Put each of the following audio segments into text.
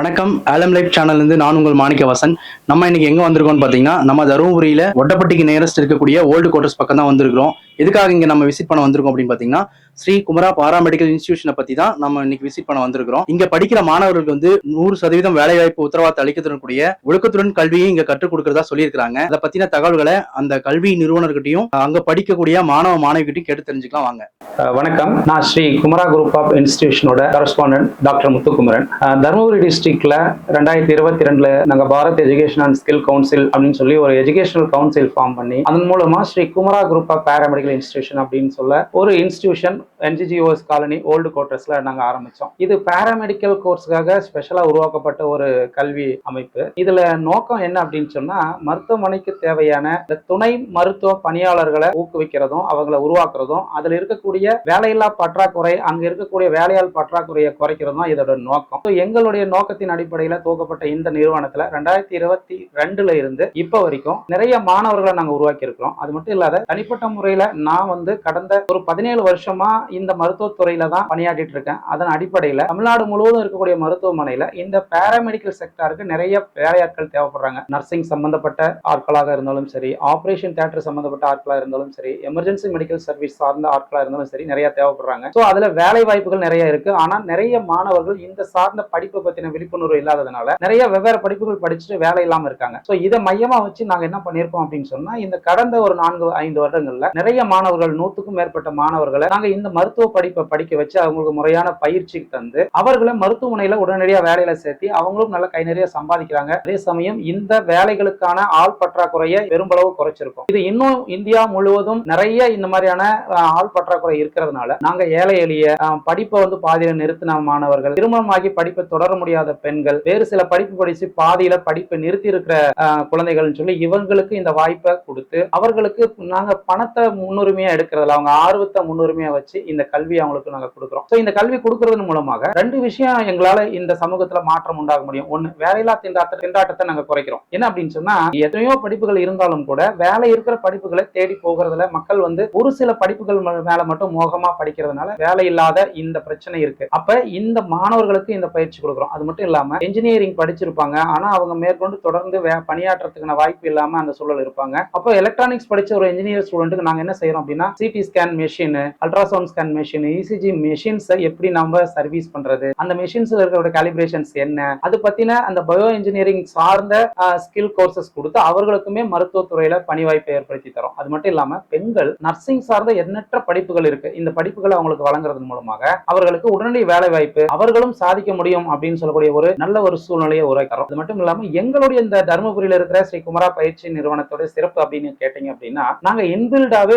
வணக்கம். ஆலம் லைஃப் சேனல்ல இருந்து நான் உங்கள் மாணிக்கவாசன். நம்ம இன்னைக்கு எங்க வந்திருக்கோம்னு பாத்தீங்கன்னா, நம்ம தருமபுரியில ஒட்டப்பட்டிக்கு நேரஸ்ட் இருக்கக்கூடிய ஓல்டு குவார்டர்ஸ் பக்கம் தான் வந்திருக்கிறோம். எதுக்காக இங்க நம்ம விசிட் பண்ண வந்திருக்கோம் அப்படின்னு பாத்தீங்கன்னா, ஸ்ரீ குமரா பாராமெடிக்கல் இன்ஸ்டிடியூஷனை பத்தி தான் நம்ம இன்னைக்கு விசிட் பண்ண வந்திருக்கிறோம். இங்க படிக்கிற மாணவர்களுக்கு வந்து 100% வேலைவாய்ப்பு உத்தரவாதத்தை அளிக்கக்கூடிய ஒழுக்கத்துடன் கல்வியை இங்க கற்றுக் கொடுக்கறதா சொல்லியிருக்காங்க. அதை பத்தின தகவல்களை அந்த கல்வி நிறுவனர்கிட்டையும் அங்க படிக்கக்கூடிய மாணவ மாணவிகிட்டையும் கேட்டு தெரிஞ்சுக்கலாம் வாங்க. வணக்கம். நான் ஸ்ரீ குமரா குரூப் ஆஃப் இன்ஸ்டிடியூஷனோட கரஸ்பாண்டன்ட் டாக்டர் முத்துக்குமரன். தருமபுரி டிஸ்ட்ரிக்ட்ல 2022 நாங்க Bharat education and skill council அப்படின்னு சொல்லி ஒரு எஜுகேஷனல் கவுன்சில் ஃபார்ம் பண்ணி அதன் மூலமா Sri Kumara group of paramedical institution அப்படின்னு சொல்ல ஒரு இன்ஸ்டிடியூஷன் NGGOS காலனி ஓல்டு குவார்டர்ஸ்ல நாங்க ஆரம்பிச்சோம். இது பாராமெடிக்கல் கோர்ஸுக்காக ஸ்பெஷலா உருவாக்கப்பட்ட ஒரு கல்வி அமைப்பு. இதுல நோக்கம் என்ன அப்படின்னு சொன்னா, மருத்துவமனைக்கு தேவையான துணை மருத்துவ பணியாளர்களை ஊக்குவிக்கிறதும் அவங்களை உருவாக்குறதும், அதுல இருக்கக்கூடிய வேலையில்லா பற்றாக்குறை, அங்க இருக்கக்கூடிய வேலையாள் பற்றாக்குறையை குறைக்கிறதும் தான் இதோட நோக்கம். எங்களுடைய நோக்கத்தின் அடிப்படையில துவக்கப்பட்ட இந்த நிறுவனத்துல 2022 இருந்து இப்ப வரைக்கும் நிறைய மாணவர்களை நாங்க உருவாக்கி இருக்கிறோம். அது மட்டும் இல்லாத தனிப்பட்ட முறையில நான் கடந்த ஒரு 17 வருஷமா இந்த மருத்துவத்துறையில தான் பணியாற்றிட்டு இருக்கேன். அதன் அடிப்படையில தமிழ்நாடு முழுவதும் இருக்கக்கூடிய மருத்துவமனையில இந்த பாராமெடிக்கல் செக்டாருக்கு நிறைய வேலையாட்கள் தேவைப்படுறாங்க. நர்சிங் சம்பந்தப்பட்ட ஆட்களாக இருந்தாலும் சரி, ஆபரேஷன் தியேட்டர் சம்பந்தப்பட்ட ஆட்களாக இருந்தாலும் சரி, எமர்ஜென்சி மெடிக்கல் சர்வீஸ் சார்ந்த ஆட்களாக இருந்தாலும் சரி, நிறைய தேவைப்படுறாங்க. சோ அதுல வேலை வாய்ப்புகள் நிறைய இருக்கு. ஆனா நிறைய மாணவர்கள் இந்த சார்ந்த படிப்பை பத்தின விழிப்புணர்வு இல்லாததுனால நிறைய வெவ்வேறு படிப்புகள் படிச்சுட்டு வேலை இல்லாம இருக்காங்க. சோ இதை மையமா வச்சு நாங்க என்ன பண்ணிருக்கோம் அப்படின்னு சொன்னா, இந்த கடந்த ஒரு 4-5 வருடங்கள்ல நிறைய மாணவர்கள் 100க்கும் மேற்பட்ட மாணவர்களை நாங்க இந்த மருத்துவ படிப்பை படிக்க வச்சு அவங்களுக்கு முறையான பயிற்சி தந்து அவர்களை மருத்துவமனையில உடனடியாக வேலையில சேர்த்தி அவங்களும் நல்ல கை நிறைய சம்பாதிக்கிறாங்க. அதே சமயம் இந்த வேலைகளுக்கான ஆள் பற்றாக்குறையை பெரும்பளவு குறைச்சிருக்கோம். இது இன்னும் இந்தியா முழுவதும் நிறைய இந்த மாதிரியான ஆள் பற்றாக்குறை இருக்கிறதுனால நாங்க ஏழை எளிய படிப்பை பாதியில நிறுத்தின மாணவர்கள், திருமணமாகி படிப்பை தொடர முடியாத பெண்கள், வேறு சில படிப்பு படிச்சு பாதியில படிப்பை நிறுத்தி இருக்கிற குழந்தைகள் சொல்லி இவங்களுக்கு இந்த வாய்ப்பை கொடுத்து அவர்களுக்கு நாங்க பணத்தை முன்னுரிமையா எடுக்கிறதுல அவங்க ஆர்வத்தை முன்னுரிமையா வச்சு இந்த கல்வி அவங்களுக்கு நாங்க கொடுக்கிறோம். இந்த கல்வி கொடுக்கறதன் மூலமாக 2 விஷயம் எங்களால இந்த சமூகத்துல மாற்றம் உண்டாக முடியும். ஒண்ணு, வேலையில்லா திண்டாட்டத்தை நாங்க குறைக்கிறோம். என்ன அப்படின்னு சொன்னா, எத்தனையோ படிப்புகள் இருந்தாலும் கூட வேலை இருக்கிற படிப்புகளை தேடி போகிறதுல மக்கள் ஒரு சில படிப்புகள் மேல மட்டும் மோகமா படிக்கிறதுனால வேலை இல்லாத இந்த பிரச்சனை இருக்கு. அப்ப இந்த மாணவர்களுக்கு இந்த பயிற்சி கொடுக்கிறோம். அது மட்டும் இல்லாம என்ஜினியரிங் படிச்சிருப்பாங்க, ஆனா அவங்க மேற்கொண்டு தொடர்ந்து பணியாற்றத்துக்கான வாய்ப்பு இல்லாம அந்த சூழல் இருப்பாங்க. அப்போ எலக்ட்ரானிக்ஸ் படிச்ச ஒரு இன்ஜினியர் ஸ்டூடெண்ட்டுக்கு நாங்க என்ன செய்யறோம் அப்படின்னா, CT scan machine, ultrasound scan machine, ECG மெஷின்ஸை எப்படி நம்ம சர்வீஸ் பண்றது, அந்த மெஷின்ஸ்ல இருக்கிற காலிபிரேஷன்ஸ் என்ன, அது பத்தின அந்த பயோ இன்ஜினியரிங் சார்ந்த ஸ்கில் கோர்சஸ் கொடுத்து அவர்களுக்குமே மருத்துவத்துறையில பணி வாய்ப்பை ஏற்படுத்தி தரோம். அது மட்டும் இல்லாம பெண்கள் நர்சிங் சார்ந்த எண்ணற்ற படிப்புகள் இருக்கு. இந்த படிப்புகளை அவங்களுக்கு வழங்குறது மூலமாக அவர்களுக்கு உடனடி வேலை வாய்ப்பு, அவர்களும் சாதிக்க முடியும் அப்படின்னு சொல்லக்கூடிய ஒரு நல்ல ஒரு சூழ்நிலையை உருவாக்குறோம். அது மட்டும் இல்லாம எங்களுடைய இந்த தருமபுரியில இருக்கிற ஸ்ரீ குமரா பயிற்சி நிறுவனத்தோட சிறப்பு அப்படின்னு கேட்டீங்க அப்படின்னா, நாங்க இன்பில்டாவே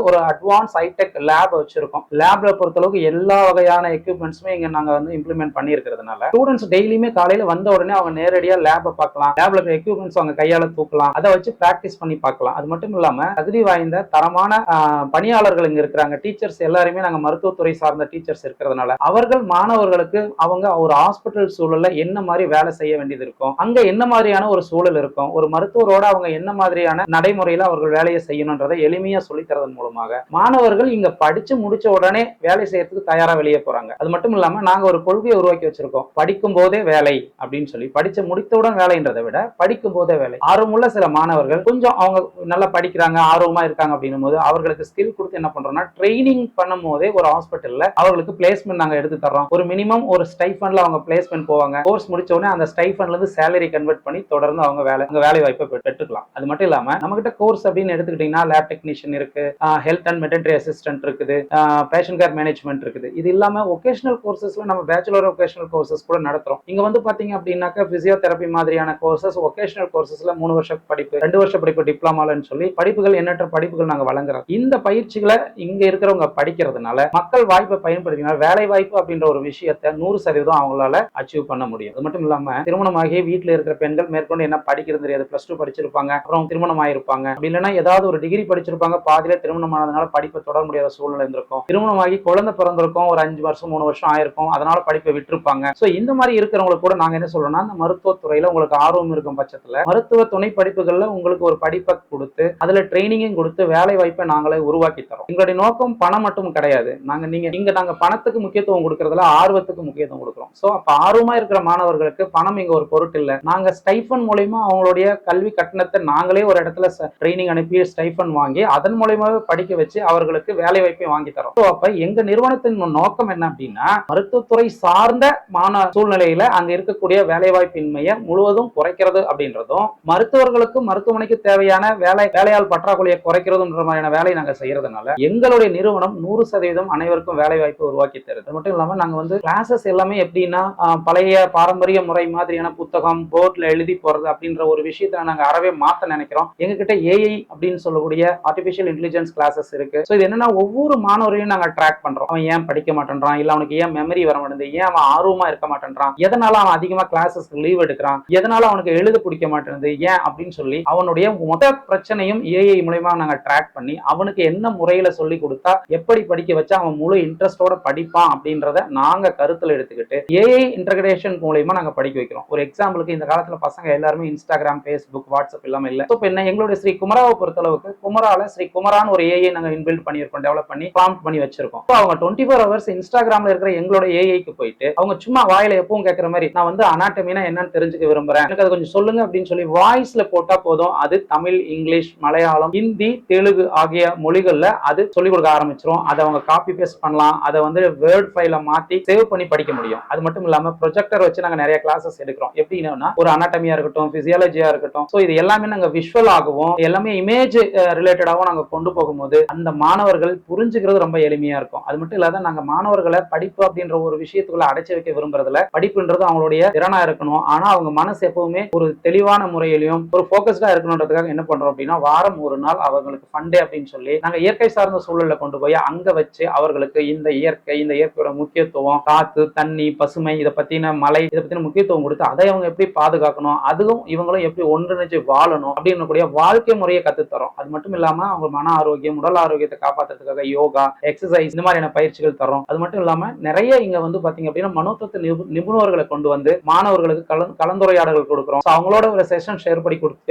ஒரு அட்வான்ஸ் ஹைடெக் லேப் வச்சிருக்கோம். லேப்ல பொறுத்தளவுக்கு எல்லா வகையான எக்யூப்மெண்ட்ஸுமே இங்க நாங்க இம்ப்ளிமெண்ட் பண்ணி இருக்கிறதுனால ஸ்டூடெண்ட்ஸ் டெய்லியுமே காலையில வந்த உடனே அவங்க நேரடியா லேபை பார்க்கலாம், லேப்ல இருக்க எக்யூப்மெண்ட்ஸ் அவங்க கையால தூக்கலாம், அதை வச்சு பிராக்டிஸ் பண்ணி பார்க்கலாம். அது மட்டும் இல்லாம தகுதி வாய்ந்த தரமான பணியாளர்கள் இங்க இருக்கிறாங்க. டீச்சர்ஸ் எல்லாருமே நாங்க மருத்துவத்துறை சார்ந்த டீச்சர்ஸ் இருக்கிறதுனால அவர்கள் மாணவர்களுக்கு அவங்க ஒரு ஹாஸ்பிட்டல் சூழல்ல என்ன மாதிரி வேலை செய்ய வேண்டியது இருக்கும், அங்க என்ன மாதிரியான ஒரு சூழல் இருக்கும், ஒரு மருத்துவரோட அவங்க என்ன மாதிரியான நடைமுறையில அவர்கள் வேலையை செய்யணும்ன்றதை எளிமையா சொல்லி தரதன் மூலமாக மாணவர்கள் இங்க படிச்சு முடிச்ச உடனே வேலை செய்யறதுக்கு தயாரா வெளியே போறாங்க. அது மட்டும் இல்லாம நாங்க ஒரு கொள்கையை உருவாக்கி வச்சிருக்கோம், படிக்கும் போதே வேலை அப்படின்னு சொல்லி. படிச்சு முடித்தவுடன் வேலைன்றதை விட படிக்கும் போதே வேலை. ஆர்வமுள்ள சில மாணவர்கள் கொஞ்சம் அவங்க நல்லா படிக்கிறாங்க, ஆர்வமா இருக்காங்க அப்படின்னும் போது அவர்களுக்கு ஸ்கில் கொடுத்து என்ன பண்றோம்னா, ட்ரைனிங் பண்ணும் போதே ஒரு ஹாஸ்பிட்டல்ல அவர்களுக்கு பிளேஸ்மெண்ட் நாங்க எடுத்து தர்றோம். ஒரு மினிமம் ஒரு ஸ்டைஃபன்ல அவங்க பிளேஸ்மெண்ட் போவாங்க. கோர்ஸ் முடிச்ச உடனே அந்த ஸ்டைஃபன்ல இருந்து சேலரி கன்வெர்ட் பண்ணி தொடர்ந்து அவங்க வேலை வாய்ப்பை பெற்றுக்கலாம். அது மட்டும் இல்லாம நம்ம கிட்ட கோர்ஸ் அப்படின்னு எடுத்துக்கிட்டீங்கன்னா லேப் டெக்னீஷியன் இருக்கு, ஹெல்த் அண்ட் மெட்டன்ட்ரி அசிஸ்டன்ட் இருக்குது, பேஷண்ட் கேர் மேனேஜ்மெண்ட் இருக்குது. இது இல்லாம வொகேஷனல் கோர்சஸ்ல நம்ம பேச்சுலர் வொகேஷனல் கோர்சஸ் கூட நடத்துறோம். இங்க பாத்தீங்க அப்படின்னாக்கா பிசியோதெரபி மாதிரியான கோர்சஸ், வொகேஷனல் கோர்சஸ்ல 3 வருஷ படிப்பு, 2 வருஷ படிப்பு டிப்ளமாலன்னு சொல்லி படிப்புகள் எண்ணற்ற படிப்புகள் நாங்க வழங்குறோம். இந்த பயிற்சிகளை இங்க இருக்கிறவங்க படிக்கிறதுனால மக்கள் வாய்ப்பை பயன்படுத்தினா வேலை வாய்ப்பு அப்படின்ற ஒரு விஷயத்தை 100% அவங்களால அச்சீவ் பண்ண முடியும். அது மட்டும் இல்லாம திருமணமாகி வீட்டுல இருக்கிற பெண்கள் மேற்கொண்டு என்ன படிக்கிறது தெரியாது, +2 படிச்சிருப்பாங்க, அப்புறம் திருமணம் ஆயிருப்பாங்க, அப்படி இல்லைன்னா ஏதாவது ஒரு டிகிரி படிச்சிருப்பாங்க, பாதியில திருமணம் ஆனதுனால படிப்பை தொடர முடியாத சூழ்நிலை இருந்திருக்கும். இருக்கும், திருமணமாகி குழந்தை பிறந்திருக்கும், ஒரு 5 வருஷம் 3 வருஷம் ஆயிருக்கும், அதனால படிப்பை விட்டுருப்பாங்க. சோ இந்த மாதிரி இருக்கிறவங்களுக்கு கூட நாங்க என்ன சொல்றோம்னா, அந்த மருத்துவத்துறையில உங்களுக்கு ஆர்வம் இருக்கும் பட்சத்துல மருத்துவ துணை படிப்புகள்ல உங்களுக்கு ஒரு படிப்பை கொடுத்து அதுல ட்ரைனிங்கும் கொடுத்து வேலை வாய்ப்பை நாங்களே உருவாக்கி தரோம். எங்களுடைய நோக்கம் பணம் மட்டும் கிடையாது. நாங்க பணத்துக்கு முக்கியத்துவம் கொடுக்கறதுல ஆர்வத்துக்கு முக்கியத்துவம் கொடுக்கிறோம். சோ அப்ப ஆர்வமா இருக்கிற மாணவர்களுக்கு பணம் இங்க ஒரு பொருட்டு இல்ல. நாங்க ஸ்டைஃபன் மூலமா அவங்களுடைய கல்வி கட்டணத்தை நாங்களே ஒரு இடத்துல ட்ரைனிங் அனுப்பி ஸ்டைஃபன் வாங்கி அதன் மூலமாவே படிக்க வச்சு அவர்களுக்கு வேலை வாய்ப்பை வாங்கி தரோம். அப்ப எங்க நிறுவனத்தின் நோக்கம் என்ன அப்படின்னா, மருத்துவத்துறை சார்ந்த சூழ்நிலையில அங்க இருக்கக்கூடிய வேலை வாய்ப்பின்மையை முழுவதும் குறைக்கிறது அப்படின்றதும், மருத்துவர்களுக்கு மருத்துவமனைக்கு தேவையான வேலையால் பற்றாக்குறையை குறைக்கிறதுன்ற மாதிரியான வேலையை நாங்க செய்யறதுனால எங்களுடைய நிறுவனம் 100% அனைவருக்கும் வேலை வாய்ப்பு உருவாக்கி தருது. அது மட்டும் இல்லாம நாங்க கிளாஸஸ் எல்லாமே எப்படின்னா, பழைய பாரம்பரிய முறை மாதிரியான புத்தகம் போர்ட்ல எழுதி போறது அப்படின்ற ஒரு விஷயத்தை நாங்க அறவே மாத்த நினைக்கிறோம். எங்க கிட்ட ஏஐ அப்படின்னு சொல்லக்கூடிய ஆர்டிபிஷியல் இன்டெலிஜென்ஸ் கிளாஸஸ் இருக்கு. சோ இது என்னன்னா, ஒவ்வொரு மாணவரையும் நாங்க ட்ராக் பண்றோம். அவன் ஏன் படிக்க மாட்டேன்றான், இல்ல அவனுக்கு ஏன் மெமரி வர மாட்டேங்குது, ஏன் அவன் ஆர்வமா இருக்க மாட்டேன்றான், எதனால அவன் அதிகமா கிளாஸஸ் லீவ் எடுக்கிறான், எதனால அவனுக்கு எழுத பிடிக்க மாட்டேங்குது, ஏன் அப்படின்னு சொல்லி அவனுடைய மொத்த பிரச்சனையும் ஏஐ மூலமா நாங்க ட்ராக் பண்ணி அவனுக்கு என்ன முறையில சொல்லி கொடுத்தா எப்படி படிக்க வச்சா அவன் முழு இன்ட்ரெஸ்டோட படிப்பான் அப்படின்றத நாங்க கருத்துல எடுத்துக்கிட்டு ஏஐ இன்டகிரேஷன் மூலமா நாங்க படிக்க வைக்கிறோம். ஒரு எக்ஸாம்பிளுக்கு, இந்த காலத்துல பசங்க எல்லாருமே இன்ஸ்டாகிராம், ஃபேஸ்புக், வாட்ஸ்அப் எல்லாமே இல்ல. இப்போ என்ன, எங்களுடைய ஸ்ரீ குமராவை பொறுத்தளவுக்கு குமரால ஸ்ரீ குமரான்னு ஒரு ஏஐ நாங்க இன்பில்ட் பண்ணியிருக்கோம், டெவலப் பண்ணி ப்ராம்ப்ட் பண்ணி வச்சிருக்கோம். அவங்க 24 hours இன்ஸ்டாகிராம்ல இருக்கிற எங்களோட ஏஐக்கு போயிட்டு அவங்க சும்மா வாயில எப்பவும் கேட்கிற மாதிரி, நான் அனாட்டமினா என்னன்னு தெரிஞ்சுக்க விரும்புறேன், எனக்கு அது கொஞ்சம் சொல்லுங்க அப்படின்னு சொல்லி வாய்ஸ்ல போட்டா போதும். அது தமிழ், இங்கிலீஷ், மலையாளம், ஹிந்தி, தெலுங்கு ஆகிய மொழிகள்ல அது சொல்லிக் கொடுக்க ஆரம்பிச்சிரும். அதை அவங்க காப்பி பேஸ்ட் பண்ணலாம், அதை வேர்ட் ஃபைல மாத்தி சேவ் பண்ணி படிக்க முடியும். அது மட்டும் இல்லாம ப்ரொஜெக்டர் வச்சு நாங்க நிறைய கிளாஸஸ் எடுக்கிறோம். எப்படின்னா, ஒரு அனாட்டமியா இருக்கட்டும், பிசியாலஜியா இருக்கட்டும், சோ இது எல்லாமே நாங்க விஷுவல் ஆகவும் எல்லாமே இமேஜ் ரிலேட்டடாகவும் நாங்க கொண்டு போகும்போது அந்த மாணவர்கள் புரிஞ்சுக்கிறது ரொம்ப எளிமையா இருக்கும். அது மட்டும் இல்லாத நாங்க மாணவர்களை படிப்பு அப்படின்ற ஒரு விஷயத்துக்குள்ள அடைச்சு வைக்க விரும்புறதுல, படிப்புன்றது அவங்களுடைய திறனா இருக்கணும், ஆனா அவங்க மனசு எப்பவுமே ஒரு தெளிவான முறையிலையும் ஒரு போக்கஸ்டா இருக்கணும்ன்றதுக்காக என்ன பண்றோம் அப்படின்னா, வாரம் ஒரு நாள் அவர்களுக்கு ஃபண்டே அப்படின்னு சொல்லி நாங்க இயற்கை சார்ந்த சூழல்ல கொண்டு போய் அங்க வச்சு அவர்களுக்கு இந்த இயற்கையோட முக்கியத்துவம், காத்து, தண்ணி, பசுமை, இதை பத்தின மலை, இதை பத்தின முக்கியத்துவம் கொடுத்து அதை அவங்க எப்படி பாதுகாக்கணும், அதுவும் இவங்களும் எப்படி ஒன்றிணைச்சு வாழணும் அப்படின்னு கூடிய வாழ்க்கை முறையை கத்து தரோம். அது மட்டும் இல்லாம அவங்க மன ஆரோக்கியம், உடல் ஆரோக்கியத்தை காப்பாற்றுறதுக்காக யோகா, எக்ஸசைஸ், இந்த மாதிரியான பயிற்சிகள் தரோம். அது மட்டும் இல்லாம நிறைய இங்க பாத்தீங்க அப்படின்னா மனோதத்துவ நிபுணர்களை கொண்டு வந்து மாணவர்களுக்கு கலந்துரையாடல்கள் கொடுக்கிறோம். அவங்களோட ஒரு செஷன்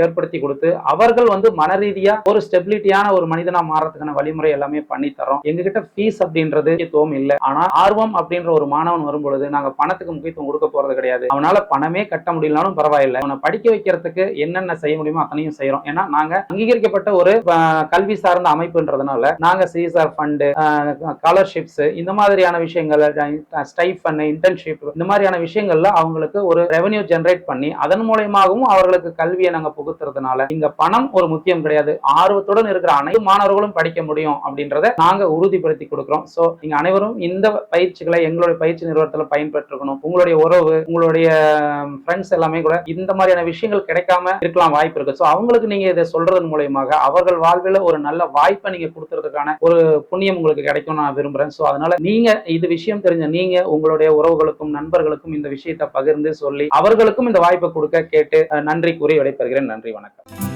ஏற்படுத்தி கொடுத்து அவர்கள் மன ரீதியா ஒரு ஸ்டெபிலிட்டியான ஒரு மனிதனா மாறதுக்கான வழிமுறை எல்லாமே பண்ணி தரோம். எங்ககிட்ட ஃபீஸ் அப்படின்றது முக்கியத்துவம் இல்லை. ஆனா ஆர்வம் அப்படின்ற ஒரு மாணவன் வரும்பொழுது நாங்க பணத்துக்கு முக்கியத்துவம் கொடுக்க போறது கிடையாது. அவனால பணமே கட்ட முடியலனாலும் பரவாயில்லை, அவனை படிக்க வைக்கிறதுக்கு என்னென்ன செய்ய முடியுமோ அத்தனையும் செய்யறோம். ஏன்னா நாங்க அங்கீகரிக்கப்பட்ட ஒரு கல்வி சார்ந்த அமைப்புன்றதுனால நாங்க சிஎஸ்ஆர் ஃபண்டு, ஸ்காலர்ஷிப்ஸ், இந்த மாதிரியான விஷயங்கள், ஸ்டைஃபன், இன்டர்ன்ஷிப், இந்த மாதிரியான விஷயங்கள்ல அவங்களுக்கு ஒரு ரெவென்யூ ஜெனரேட் பண்ணி அதன் மூலமாகவும் அவர்களுக்கு கல்வியை நாங்க புகுத்துறதுனால இங்க பணம் ஒரு முக்கியம் கிடையாது. ஆர்வத்துடன் இருக்கிற அனைத்து மாணவர்களும் படிக்க முடியும் அப்படின்றத நாங்க உறுதிப்படுத்தி கொடுக்கிறோம். சோ நீங்க அனைவரும் இந்த பயிற்சிகளை எங்களுடைய பயிற்சி நிறுவனத்துல பயன்பெற்றுக்கணும். உங்களுடைய உறவு, உங்களுடைய ஃப்ரெண்ட்ஸ் எல்லாமே கூட இந்த மாதிரியான விஷயங்கள் கிடைக்காம இருக்கலாம், வாய்ப்பு இருக்கு. சோ அவங்களுக்கு நீங்க இதை சொல்றதன் மூலமாக அவர்கள் வாழ்வில் ஒரு நல்ல வாய்ப்பை நீங்க கொடுத்துறதுக்கான ஒரு புண்ணியம் உங்களுக்கு கிடைக்கும் நான் விரும்புறேன். சோ அதனால நீங்க இது விஷயம் தெரிஞ்ச நீங்க உங்களுடைய உறவுகளுக்கும் நண்பர்களுக்கும் இந்த விஷயத்தை பகிர்ந்து சொல்லி அவர்களுக்கும் இந்த வாய்ப்பை கொடுக்க கேட்டு நன்றி கூறி விடைபெறுகிறேன். நன்றி, வணக்கம்.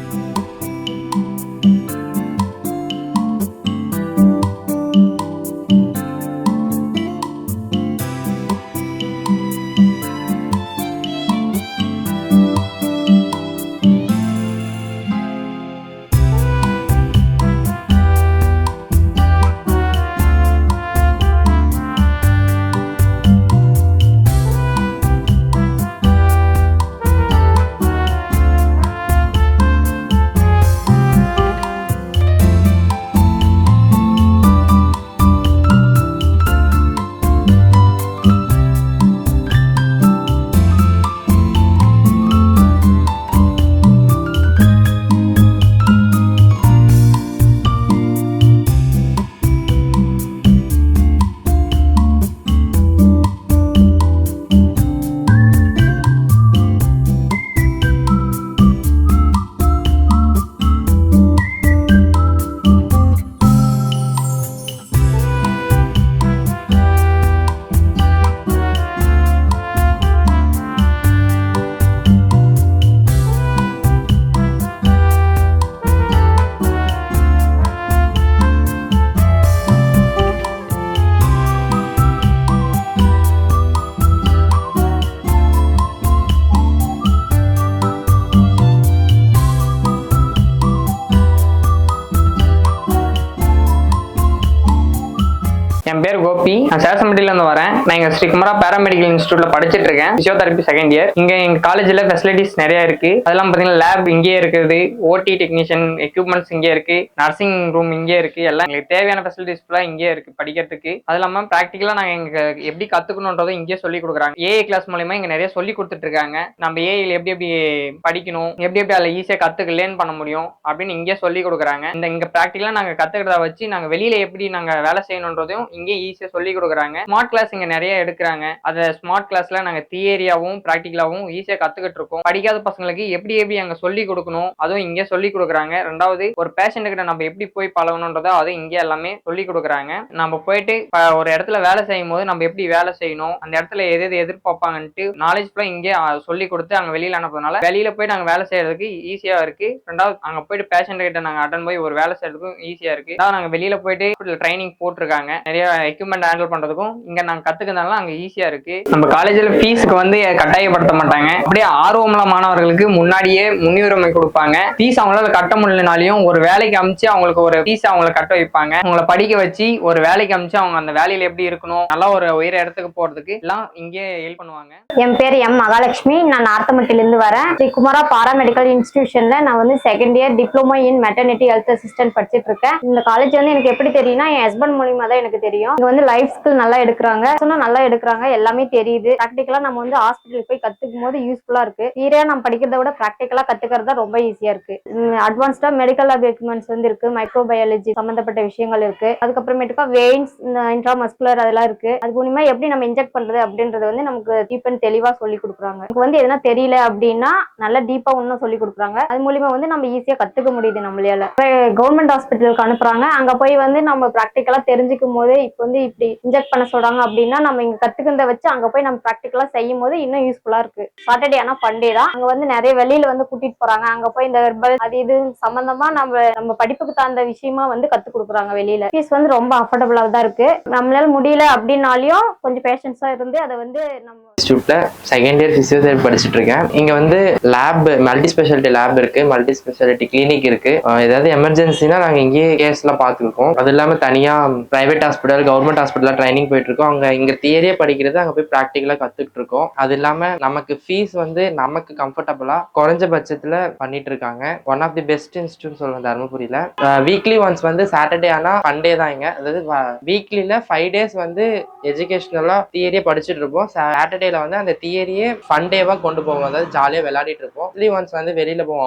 என் பேர் கோபி. நான் சேசம்பட்டில இருந்து வரேன். நான் இங்க ஸ்ரீ குமரா பாராமெடிக்கல் இன்ஸ்டியூட்ல படிச்சிட்டு இருக்கேன். Physiotherapy second year. இங்க எங்க காலேஜ்ல ஃபெசிலிட்டிஸ் நிறைய இருக்கு. அதெல்லாம் பாத்தீங்கன்னா லேப் இங்கேயே இருக்குது, ஓடி டெக்னீஷியன் எக்யூப்மெண்ட்ஸ் இங்கே இருக்கு, நர்சிங் ரூம் இங்கே இருக்கு, எல்லாம் எங்களுக்கு தேவையான ஃபெசிலிட்டிஸ் ஃபுல்லாக இங்கே இருக்கு படிக்கிறதுக்கு. அது இல்லாம ப்ராக்டிக்கலா நாங்க எங்க எப்படி கத்துக்கணும்ன்றதும் இங்கே சொல்லி கொடுக்குறாங்க. ஏஐ கிளாஸ் மூலமா இங்க நிறைய சொல்லி கொடுத்துட்டு இருக்காங்க. நம்ம ஏஐல எப்படி எப்படி படிக்கணும், எப்படி எப்படி அதில் ஈஸியாக கத்துக்க லேர்ன் பண்ண முடியும் அப்படின்னு இங்கே சொல்லி கொடுக்குறாங்க. இங்க ப்ராக்டிக்கலா நாங்க கத்துக்கிறத வச்சு நாங்க வெளியில எப்படி நாங்க வேலை செய்யணுன்றதையும் இங்கே ஈஸியா சொல்லி கொடுக்குறாங்க. ஸ்மார்ட் கிளாஸ் இங்க நிறைய எடுக்கிறாங்க. அந்த ஸ்மார்ட் கிளாஸ்ல நாங்க தியரியாவும் பிராக்டிகலாவும் ஈஸியா கத்துக்கிட்டு இருக்கோம். படிக்காத பசங்களுக்கு எப்படி எப்படி அங்க சொல்லி கொடுக்கணும் அதுவும் இங்கே சொல்லி கொடுக்குறாங்க. ரெண்டாவது ஒரு பேஷண்ட் கிட்ட நம்ம எப்படி போய் பழகணுன்றதோ அது இங்கே எல்லாமே சொல்லி கொடுக்குறாங்க. நம்ம போயிட்டு ஒரு இடத்துல வேலை செய்யும் போது நம்ம எப்படி வேலை செய்யணும், அந்த இடத்துல எது எது எதிர்பார்ப்பாங்கன்ட்டு நாலேஜ் ஃபுல்லா இங்கே சொல்லி கொடுத்து அங்க வெளியில அனுப்புறதுனால வெளியில போய் நாங்க வேலை செய்யறதுக்கு ஈஸியா இருக்கு. ரெண்டாவது அங்க போயிட்டு பேஷண்ட் கிட்ட நாங்க அட்டன் போய் ஒரு வேலை செய்யறதுக்கும் ஈஸியா இருக்கு. நாங்க வெளியில போயிட்டு ட்ரைனிங் போட்டிருக்காங்க. நிறைய எக்யூப்மெண்ட் ஹேண்டில் பண்றதுக்கும் இங்க நாங்க கத்துக்கிறதுனால அங்க ஈஸியா இருக்கு. நம்ம காலேஜ்ல ஃபீஸுக்கு வந்து கட்டாயப்படுத்த மாட்டாங்க. அப்படியே ஆர்வமுள்ள மாணவர்களுக்கு முன்னாடியே முன்னுரிமை கொடுப்பாங்க. ஃபீஸ் அவங்களால கட்ட முடியலனாலையும் ஒரு வேலைக்கு அமைச்சு அவங்களுக்கு ஒரு ஃபீஸ் அவங்களை கட்ட வைப்பாங்க. அவங்கள படிக்க வச்சு ஒரு வேலைக்கு அமைச்சு அவங்க அந்த வேலையில எப்படி இருக்கணும், நல்லா ஒரு உயர இடத்துக்கு போறதுக்கு எல்லாம் இங்கே ஹெல்ப் பண்ணுவாங்க. என் பேர் எம் மகாலட்சுமி. நான் நார்த்தமட்டில இருந்து வரேன். ஸ்ரீ குமரா பாராமெடிக்கல் இன்ஸ்டிடியூஷன்ல நான் வந்து second year diploma in maternity health assistant படிச்சிட்டு இருக்கேன். இந்த காலேஜ் வந்து எனக்கு எப்படி தெரியும்னா என் ஹஸ்பண்ட் மூலியமா தான் எனக்கு தெரியும். இங்க வந்து லைஃப் ஸ்கில் நல்லா எடுக்கிறாங்க, நல்லா எடுக்கிறாங்க, எல்லாமே தெரியுது. ப்ராக்டிகலா நம்ம வந்து ஹாஸ்பிட்டல் போய் கத்துக்கும் போது யூஸ்ஃபுல்லா இருக்கு. தியரியா நம்ம படிக்கிறத விட ப்ராக்டிகலா கத்துக்கிறது தான் ரொம்ப ஈஸியா இருக்கு. அட்வான்ஸ்டா மெடிக்கல் லேப் எக்யூப்மெண்ட்ஸ் வந்து இருக்கு, மைக்ரோபயாலஜி சம்பந்தப்பட்ட விஷயங்கள் இருக்கு. அதுக்கப்புறமேட்டுக்கா வெயின்ஸ், இன்ட்ராமஸ்குலர் அதெல்லாம் இருக்கு. அது மூலியமா எப்படி நம்ம இன்ஜெக்ட் பண்றது அப்படின்றது வந்து நமக்கு டீப் அண்ட் தெளிவா சொல்லி கொடுக்குறாங்க. நமக்கு வந்து எதனா தெரியல அப்படின்னா நல்லா டீப்பா இன்னும் சொல்லி கொடுக்குறாங்க. அது மூலியமா வந்து நம்ம ஈஸியா கத்துக்க முடியுது நம்மளால. கவர்மெண்ட் ஹாஸ்பிட்டலுக்கு அனுப்புறாங்க. அங்க போய் வந்து நம்ம ப்ராக்டிகலா தெரிஞ்சுக்கும் போது இப்போ வந்து இப்படி இன்ஜெக்ட் பண்ண சொல்றாங்க அப்படின்னா நம்ம இங்க கத்துக்கிறத வச்சு அங்க போய் நம்ம ப்ராக்டிகலா செய்யும் போது இன்னும் யூஸ்ஃபுல்லா இருக்கு. சாட்டர்டே ஆனா ஃபண்டே தான். அங்க வந்து நிறைய வெளியில வந்து கூட்டிட்டு போறாங்க. அங்க போய் இந்த ஹெர்பல் அது இது சம்பந்தமா நம்ம படிப்புக்கு தகுந்த விஷயமா வந்து கத்து கொடுக்குறாங்க. வெளியில ஃபீஸ் வந்து ரொம்ப அஃபோர்டபுளா தான் இருக்கு. நம்மளால முடியல அப்படின்னாலையும் கொஞ்சம் பேஷன்ஸா இருந்து அதை வந்து நம்ம இன்ஸ்டியூட்ல செகண்ட் இயர் பிசியோதெரபி படிச்சுட்டு இருக்கேன். இங்க வந்து லேப், மல்டி ஸ்பெஷாலிட்டி லேப் இருக்கு, மல்டி ஸ்பெஷாலிட்டி கிளினிக் இருக்கு. ஏதாவது எமர்ஜென்சினா நாங்க இங்கேயே கேஸ்லாம் பார்த்துருக்கோம். அது இல்லாம தனியா பிரைவேட் ஹாஸ்பிட்டல், கவர்மெண்ட் ஹாஸ்பிட்டலா ட்ரைனிங் போயிட்டு இருக்கோம். அங்க இங்க தியரியே படிக்கிறது, அங்க போய் ப்ராக்டிகலா கத்துக்கிட்டு இருக்கோம். அது இல்லாம நமக்கு ஃபீஸ் வந்து நமக்கு கம்ஃபர்டபுளா குறைஞ்ச பட்சத்துல பண்ணிட்டு இருக்காங்க. One of the best institute சொல்லுவேன் தருமபுரியில. வீக்லி ஒன்ஸ் வந்து சாட்டர்டே ஆனா ஃபண்டே தான் இங்க. அதாவது வீக்லில 5 days வந்து எஜுகேஷனலா தியரியே படிச்சுட்டு இருப்போம். சாட்டர்டேல வந்து அந்த தியரியே ஃபண்டேவா கொண்டு போவோம். அதாவது ஜாலியா விளையாடிட்டு இருப்போம். வீக்லி ஒன்ஸ் வந்து வெளியில போவோம்.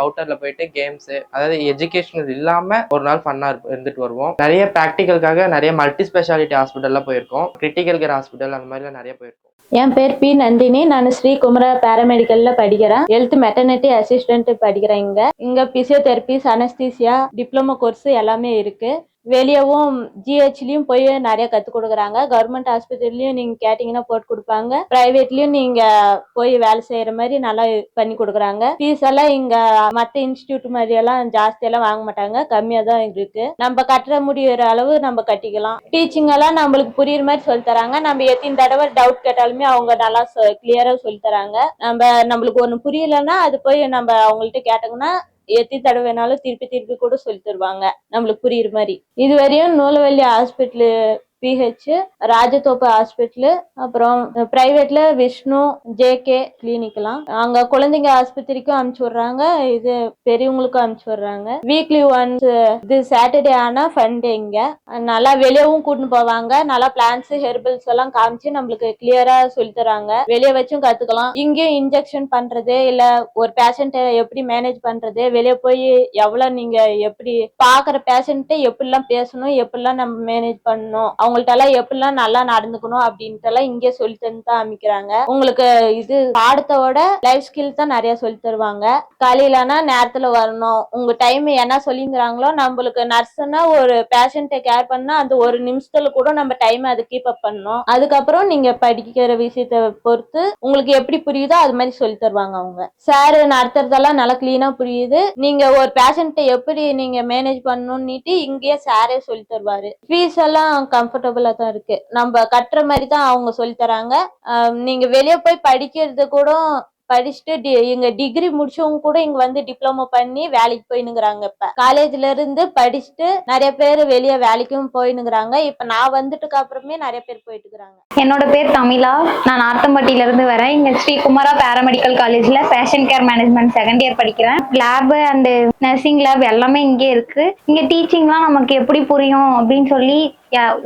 அவுட்டர்ல போயிட்டு கேம்ஸ், அதாவது எஜுகேஷனல் இல்லாம ஒரு நாள் ஃபன்னா இருந்துட்டு வருவோம். நிறைய ப்ராக்டிகலுக்காக நிறைய மல்டி ஸ்பெஷாலிட்டி ஹாஸ்பிட்டல்லாம் போயிருக்கோம். கிரிட்டிக்கல் கேர் ஹாஸ்பிட்டல் அந்த மாதிரிலாம் நிறைய போயிருக்கோம். என் பேர் பி நந்தினி. நான் ஸ்ரீ குமரா பாராமெடிக்கல்ல படிக்கிறேன். ஹெல்த் மெட்டர்னிட்டி அசிஸ்டன்ட் படிக்கிறேன். இங்க பிசியோதெரபி, அனஸ்தீசியா, டிப்ளமோ கோர்ஸ் எல்லாமே இருக்கு. வெளியவும் ஜிஹெச்லயும் போய் நிறைய கற்றுக் கொடுக்குறாங்க. கவர்மெண்ட் ஹாஸ்பிட்டல்லையும் நீங்கள் கேட்டிங்கன்னா போட்டு கொடுப்பாங்க. ப்ரைவேட்லேயும் நீங்கள் போய் வேலை செய்கிற மாதிரி நல்லா பண்ணி கொடுக்குறாங்க. ஃபீஸ் எல்லாம் இங்கே மற்ற இன்ஸ்டியூட் மாதிரியெல்லாம் ஜாஸ்தியெல்லாம் வாங்க மாட்டாங்க, கம்மியாக தான் இருக்கு. நம்ம கட்ட முடியிற அளவு நம்ம கட்டிக்கலாம். டீச்சிங் எல்லாம் நம்மளுக்கு புரியுற மாதிரி சொல்லி தராங்க. நம்ம எத்தனை தடவை டவுட் கேட்டாலுமே அவங்க நல்லா கிளியராக சொல்லி தராங்க. நம்மளுக்கு ஒன்று புரியலைன்னா அது போய் நம்ம அவங்கள்ட்ட கேட்டோம்னா எத்தனை தடவை வேணாலும் திருப்பி கூட சொல்லி தருவாங்க நம்மளுக்கு புரியுற மாதிரி. இதுவரையும் நூலவல்லி ஹாஸ்பிட்டலு, பிஹெச், ராஜதோப்பு ஹாஸ்பிட்டலு, அப்புறம் பிரைவேட்ல விஷ்ணு, ஜேகே கிளினிக்லாம், அங்க குழந்தைங்க ஆஸ்பத்திரிக்கும் அனுப்பிச்சு விடுறாங்க, இது பெரியவங்களுக்கும் அனுப்பிச்சு விடுறாங்க. வீக்லி ஒன்ஸ் இது சாட்டர்டே ஆனா ஃபண்டே. இங்க நல்லா வெளியவும் கூட்டின்னு போவாங்க. நல்லா பிளான்ஸ், ஹெர்பல்ஸ் எல்லாம் காமிச்சு நம்மளுக்கு கிளியரா சொல்லி தராங்க. வெளியே வச்சும் கத்துக்கலாம். இங்கேயும் இன்ஜெக்ஷன் பண்றது, இல்ல ஒரு பேஷண்ட்டை எப்படி மேனேஜ் பண்றது, வெளியே போய் எவ்வளவு நீங்க எப்படி பாக்குற பேஷண்ட்டை எப்படிலாம் பேசணும், எப்படிலாம் நம்ம மேனேஜ் பண்ணணும், அவங்கள்ட்ட எல்லாம் எப்படிலாம் நல்லா நடந்துக்கணும் அப்படின்ட்டு எல்லாம் இங்கே சொல்லி தந்து தான் அமைக்கிறாங்க. உங்களுக்கு இது பாடத்தோட லைஃப் ஸ்கில் தான் நிறைய சொல்லி தருவாங்க. காலையிலனா நேரத்துல வரணும், உங்க டைம் என்ன சொல்லிங்கிறாங்களோ. நம்மளுக்கு நர்ஸ்னா ஒரு பேஷண்ட்டை கேர் பண்ணா அந்த ஒரு நிமிஷத்துல கூட நம்ம டைம் அதை கீப் அப் பண்ணணும். அதுக்கப்புறம் நீங்க படிக்கிற விஷயத்த பொறுத்து உங்களுக்கு எப்படி புரியுதோ அது மாதிரி சொல்லி தருவாங்க. அவங்க சார் நடத்துறதெல்லாம் நல்லா கிளீனா புரியுது. நீங்க ஒரு பேஷண்ட்டை எப்படி நீங்க மேனேஜ் பண்ணணும்னுட்டு இங்கேயே சாரே சொல்லி தருவாரு. ஃபீஸ் எல்லாம் கம்ஃபர்டபுளா தான் இருக்கு. நம்ம கட்டுற மாதிரி தான் அவங்க சொல்லி தராங்க. நீங்க வெளியே போய் படிக்கிறது கூட படிச்சுட்டு இங்க டிகிரி முடிச்சவங்க கூட இங்க வந்து டிப்ளமோ பண்ணி வேலைக்கு போயினுங்கிறாங்க. இப்ப காலேஜ்ல இருந்து படிச்சுட்டு நிறைய பேர் வெளியே வேலைக்கும் போயினுங்கிறாங்க. இப்ப நான் வந்துட்டுக்கு அப்புறமே நிறைய பேர் போயிட்டு இருக்கிறாங்க. என்னோட பேர் தமிழா. நான் நார்த்தம்பட்டியில இருந்து வரேன். இங்க ஸ்ரீ குமரா பாராமெடிக்கல் காலேஜ்ல fashion care management second year படிக்கிறேன். லேப் அண்ட் நர்சிங் லேப் எல்லாமே இங்கே இருக்கு. இங்க டீச்சிங்லாம் நமக்கு எப்படி புரியும் அப்படின்னு சொல்லி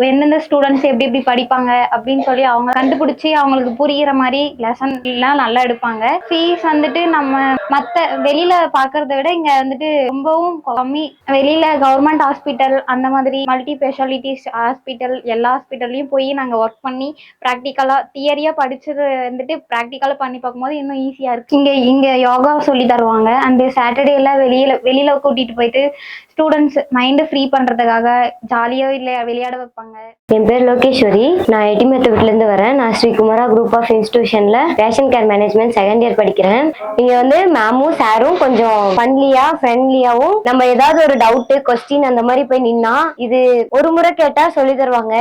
எந்தெந்த ஸ்டூடெண்ட்ஸ் எப்படி எப்படி படிப்பாங்க அப்படின்னு சொல்லி அவங்க கண்டுபிடிச்சி அவங்களுக்கு புரிகிற மாதிரி லெசன் எல்லாம் நல்லா எடுப்பாங்க. ஃபீஸ் வந்துட்டு நம்ம மற்ற வெளியில பாக்குறத விட இங்க வந்துட்டு ரொம்பவும் கம்மி. வெளியில கவர்மெண்ட் ஹாஸ்பிட்டல் அந்த மாதிரி மல்டி ஸ்பெஷாலிட்டிஸ் ஹாஸ்பிட்டல் எல்லா ஹாஸ்பிட்டல்லையும் போய் நாங்கள் ஒர்க் பண்ணி ப்ராக்டிக்கலா தியரியா படிச்சது வந்துட்டு ப்ராக்டிக்கலா பண்ணி பார்க்கும்போது இன்னும் ஈஸியா இருக்கு. இங்க யோகா சொல்லி தருவாங்க. அந்த சாட்டர்டேல வெளியில கூட்டிட்டு போயிட்டு ஸ்டூடெண்ட்ஸ் மைண்ட் ஃப்ரீ பண்றதுக்காக ஜாலியோ இல்லை விளையாட வைப்பாங்க. என் பேர் லோகேஸ்வரி. நான் எட்டிமெத்தூர்ல இருந்து வரேன். நான் ஸ்ரீ குமரா குரூப் ஆஃப் இன்ஸ்டிடியூஷன்ல fashion care management second year படிக்கிறேன். இங்க வந்து மேமும் சாரும் கொஞ்சம் ஃபன்லியா ஃப்ரெண்ட்லியாவும் நம்ம ஏதாவது ஒரு டவுட் கொஸ்டின் அந்த மாதிரி போய் நின்னா இது ஒரு முறை கேட்டா சொல்லி தருவாங்க.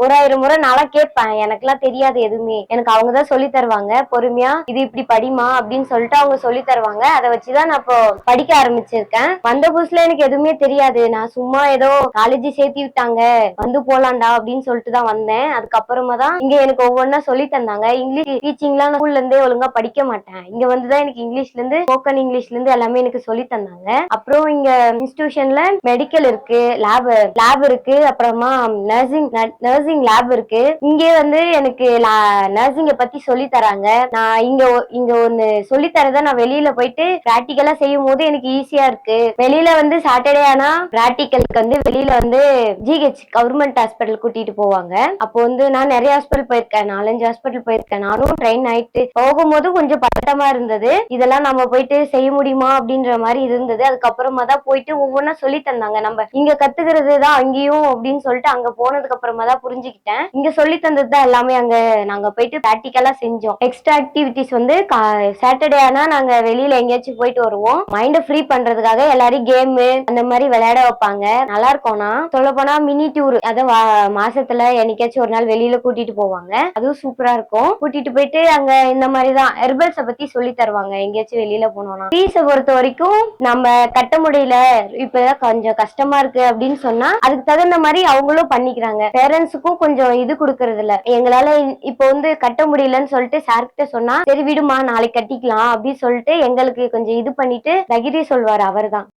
1000 முறை நாளா கேட்பேன். எனக்குலாம் தெரியாது எதுவுமே. எனக்கு அவங்க தான் சொல்லி தருவாங்க. பொறுமையா இது இப்படி படிமா அப்படின்னு சொல்லிட்டு அவங்க சொல்லி தருவாங்க. அதை வச்சுதான் நான் இப்போ படிக்க ஆரம்பிச்சிருக்கேன். வந்த புதுசுல எனக்கு எதுவுமே தெரியாது. நான் சும்மா ஏதோ காலேஜ் சேர்த்தி விட்டாங்க வந்து போலாண்டா அப்படின்னு சொல்லிட்டு தான் வந்தேன். அதுக்கப்புறமா தான் இங்க எனக்கு ஒவ்வொன்னா சொல்லி தந்தாங்க. இங்கிலீஷ் டீச்சிங்லாம் ஸ்கூல்ல இருந்தே ஒழுங்கா படிக்க மாட்டேன். இங்க வந்துதான் எனக்கு இங்கிலீஷ்ல இருந்து ஸ்போக்கன் இங்கிலீஷ்ல இருந்து எல்லாமே எனக்கு சொல்லி தந்தாங்க. அப்புறம் இங்க இன்ஸ்டிடியூஷன்ல மெடிக்கல் இருக்கு, லேப் இருக்கு, அப்புறமா நர்சிங் லேப் இருக்கு. இங்கே வந்து எனக்கு நர்சிங்க பத்தி சொல்லி தராங்க. நான் இங்க ஒன்னு சொல்லி தரத நான் வெளியில போயிட்டு பிராக்டிக்கலா செய்யும் போது எனக்கு ஈஸியா இருக்கு. வெளியில வந்து சாட்டர்டே ஆனா பிராக்டிக்கலுக்கு வந்து வெளியில வந்து ஜிஹெச் கவர்மெண்ட் ஹாஸ்பிட்டல் கூட்டிட்டு போவாங்க. அப்போ வந்து நான் நிறைய ஹாஸ்பிட்டல் போயிருக்கேன். 4-5 ஹாஸ்பிட்டல் போயிருக்கேன். நானும் ட்ரெயின் ஆயிட்டு போகும்போது கொஞ்சம் பதட்டமா இருந்தது. இதெல்லாம் நம்ம போயிட்டு செய்ய முடியுமா அப்படின்ற மாதிரி இருந்தது. அதுக்கப்புறமா தான் போயிட்டு ஒவ்வொன்னா சொல்லி தந்தாங்க. நம்ம இங்க கத்துக்கிறது தான் அங்கேயும் அப்படின்னு சொல்லிட்டு அங்க போனதுக்கு அப்புறமா தான் புரிஞ்சுக்கிட்டேன். இங்க சொல்லி தந்தது தான் எல்லாமே அங்க நாங்க போயிட்டு பிராக்டிக்கலா செஞ்சோம். எக்ஸ்ட்ரா ஆக்டிவிட்டிஸ் வந்து சாட்டர்டே ஆனா நாங்க வெளியில எங்கேயாச்சும் போயிட்டு வருவோம். மைண்ட் ஃப்ரீ பண்றதுக்காக எல்லாரும் கேம் அந்த மாதிரி விளையாட வைப்பாங்க. நல்லா இருக்கும்னா சொல்ல போனா மினி டூர் அத மாசத்துல என்னைக்காச்சும் ஒரு நாள் வெளியில கூட்டிட்டு போவாங்க. அதுவும் சூப்பரா இருக்கும். கூட்டிட்டு போயிட்டு அங்க இந்த மாதிரிதான் ஹெர்பல்ஸ பத்தி சொல்லி தருவாங்க. எங்கேயாச்சும் வெளியில போனோம்னா ஃபீஸ பொறுத்த வரைக்கும் நம்ம கட்ட முடியல இப்பதான் கொஞ்சம் கஷ்டமா இருக்கு அப்படின்னு சொன்னா அதுக்கு தகுந்த மாதிரி அவங்களும் பண்ணிக்கிறாங்க. பேரண்ட்ஸுக்கும் கொஞ்சம் இது கொடுக்கறது இல்ல. எங்களால இப்போ வந்து கட்ட முடியலன்னு சொல்லிட்டு சார்கிட்ட சொன்னா சரி விடுமா நாளைக்கு கட்டிக்கலாம் அப்படின்னு சொல்லிட்டு எங்களுக்கு கொஞ்சம் இது பண்ணிட்டு தைரியம் சொல்வாரு. அவர் தான்.